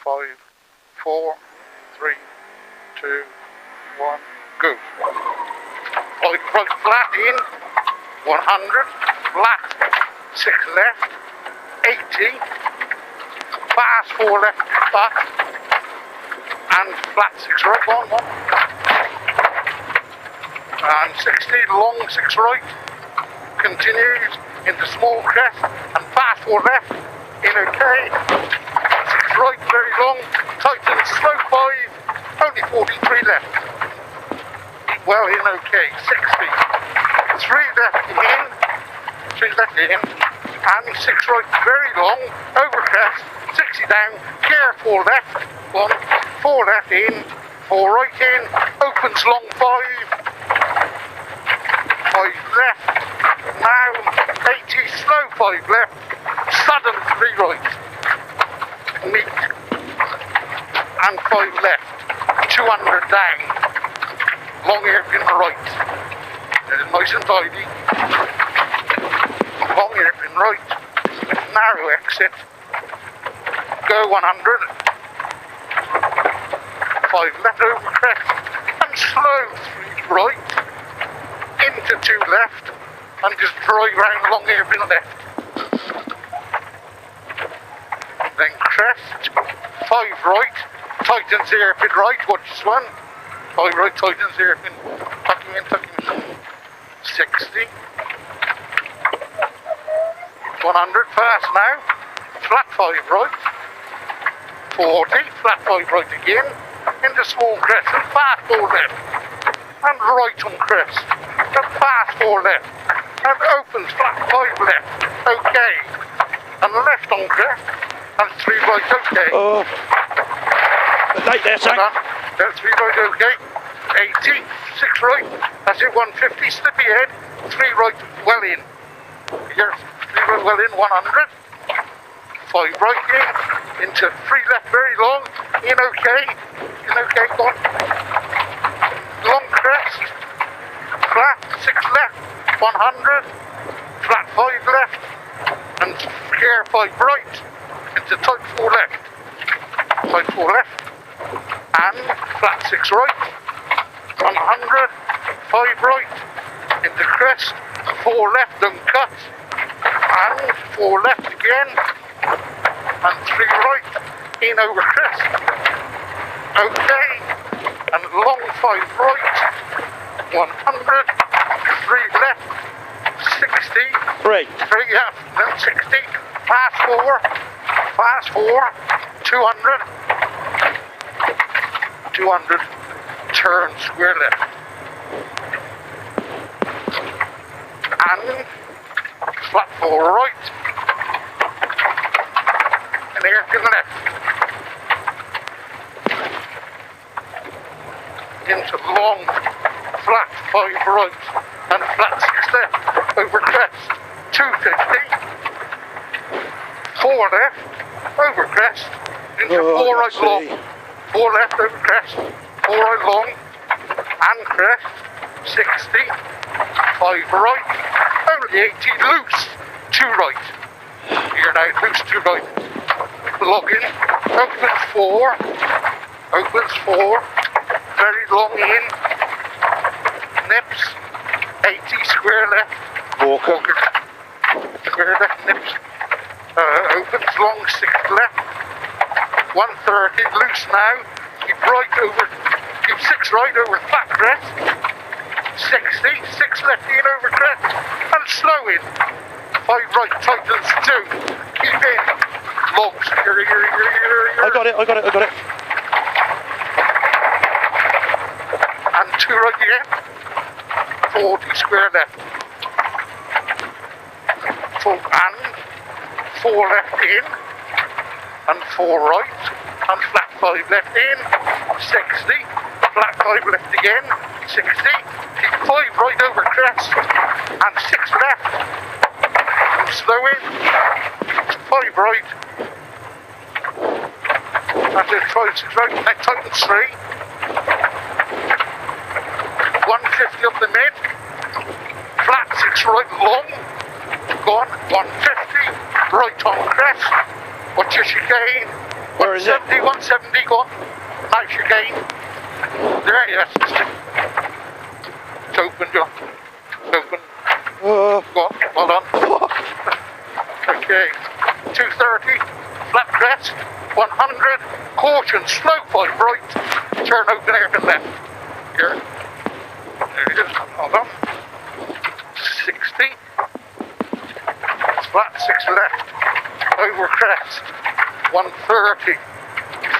5, 4, 3, 2, 1, go. 5 right flat in, 100, flat, 6 left, 80, fast 4 left back, and flat 6 right, 1, 1. And 60, long 6 right, continues into small crest, and fast 4 left, in okay, 6 right, very long, tightens, slow 5, only 43 left. Well in okay, 60, 3 left in, 3 left in, and 6 right, very long, over crest, 60 down, gear 4 left, 1, 4 left in, 4 right in, opens long 5, 5 left, now 80, slow 5 left, sudden 3 right, neat, and 5 left, 200 down, long hairpin right, nice and tidy, long hairpin right, narrow exit, go 100, 5 left over crest, and slow 3 right, into 2 left, and just drive round long hairpin left. Then crest, 5 right, tightens hairpin right, watch this one. 5 right, tightens hairpin, tucking in, 60. 100, fast now, flat 5 right, 40, flat 5 right again, into small crest, and fast 4 left, and right on crest, and fast 4 left, and opens flat 5 left, okay, and left on crest, and 3 right, okay. Oh, late there, Sank. 3 right, okay, 80, 6 right, that's it, 150, slippy head, 3 right, well in, here, 3 right, well in, 100, 5 right in, into 3 left, very long, in okay, go on, long crest, flat, 6 left, 100, flat 5 left, and gear 5 right, into tight 4 left, tight 4 left, and flat 6 right, 100, 5 right, into crest, 4 left, don't cut, and 4 left again, and 3 right, in over crest, okay, and long 5 right, 100, 3 left, 60, 3, yeah, no, 60, fast 4, 200, 200, turn square left, and flat 4 right, and hairpin left, into long, flat 5 right, and flat 6 left, over crest, 250, 4 left, over crest, into 4 right long, 4 left over crest, 4 right long, and crest, 60, 5 right, only 80, loose, 2 right, here now, loose 2 right, log in, opens 4, very long in, nips, 80, square left, Walker, square left, nips, opens long 6 left, 130, loose now, keep right over, keep 6 right over flat crest, 60, 6 left in over crest, and slow in, 5 right, tightens 2, keep in, logs, here. I got it. And 2 right again, 40, square left, and 4 left in, and 4 right, and flat 5 left in, 60, flat 5 left again, 60, keep 5 right over crest, and 6 left, and slow in, 5 right, and then 5, 6 right, and then tightens 3, 150 up the mid, flat 6 right long, gone, 150, right on crest, watch your chicane, Where is it? 170, go on. Nice your gain. There, yes. It's open, John. It's open. Go on, well done. Okay. 230, flat crest, 100, caution, slow 5 right, turn open airpin left. Here. There it is, hold on. 60, flat 6 left, over crest, 130,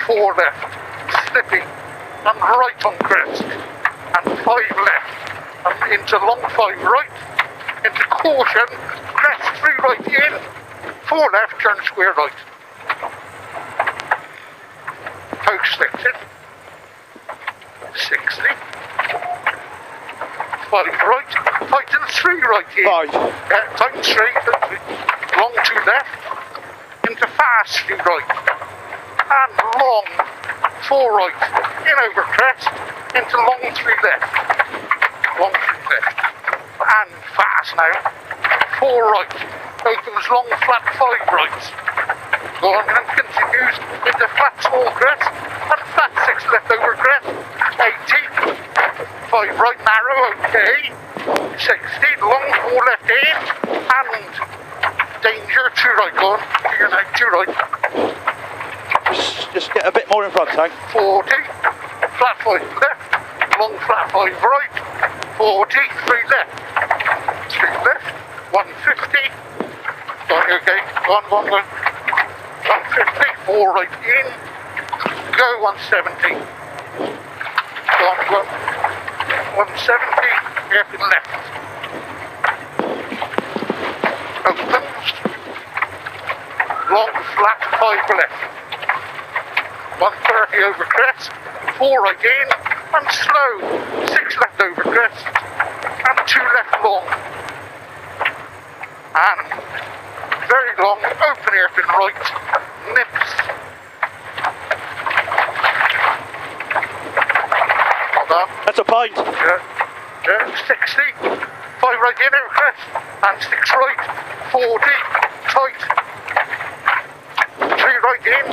4 left, slipping, and right on crest, and 5 left, and into long 5 right, into caution, crest 3 right in, 4 left, turn square right. Post slipped 60, 5 right, tighten 3 right in. 5. Tighten 3, long 2 left, into fast 2 right, and long 4 right, in over crest, into long 3 left, long 3 left, and fast now, 4 right, opens long flat 5 right, go on and continues into flat small crest, and flat 6 left over crest, 80, 5 right narrow, okay, 60, long 4 left in, and danger 2 right, go on, you're now 2 right. Just get a bit more in front, Hank. 40, flat 5 left, long flat 5 right, 40, 3 left, 3 left, 150, okay, go on, 150, 4 right in, go 170, go on, 170, airpin left, opens, long flat 5 left, 130 over crest, 4 right in, and slow, 6 left over crest, and 2 left long, and very long, open airpin right, nips, hold on, That's a pint. yeah, 60, 5 right in over crest, and 6 right, 40, tight, 3 right in,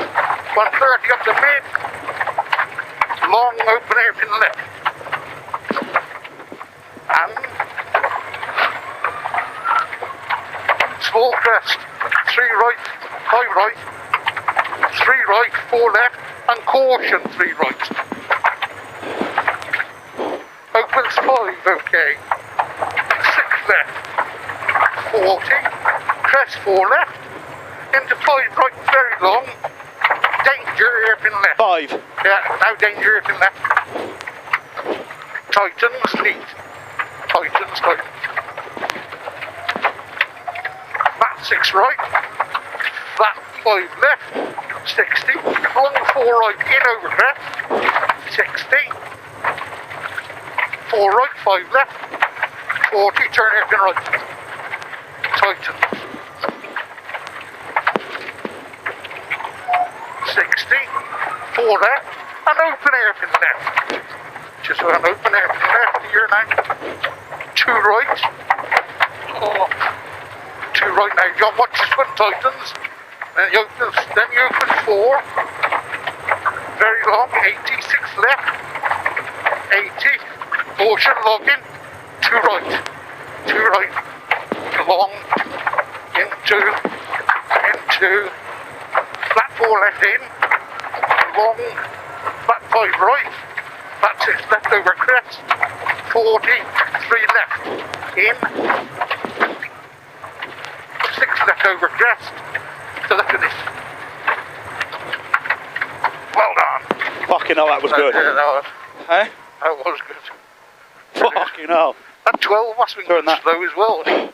130 up the mid, long open airpin left, and small crest, 3 right, 5 right, 3 right, 4 left, and caution 3 right. Opens 5, okay, 6 left, 40, crest 4 left, into 5 right, very long, danger airpin left. 5. Yeah, now danger airpin left. Tightens, neat. Tightens, tight. Flat 6 right, flat 5 left, 60, long 4 right, in over crest, 60, 4 right, 5 left, 40, turn airpin right. Tightens. 60, 4 left, and open airpin left. Just an open airpin left here now. 2 right. Oh, 2 right now. John, watch this one tightens. Then you open 4. Very long, 86 left. 80. Caution, login. 2 right. 2 right. Long. Into. Flat 4 left in. Long. Flat 5 right. Flat 6 left over crest. 40. 3 left. In. 6 left over crest. So look at this. Well done. Fucking hell, that was good. Yeah, Eh? that was good. Fucking hell. That 12 must have been Turn good that. slow as well.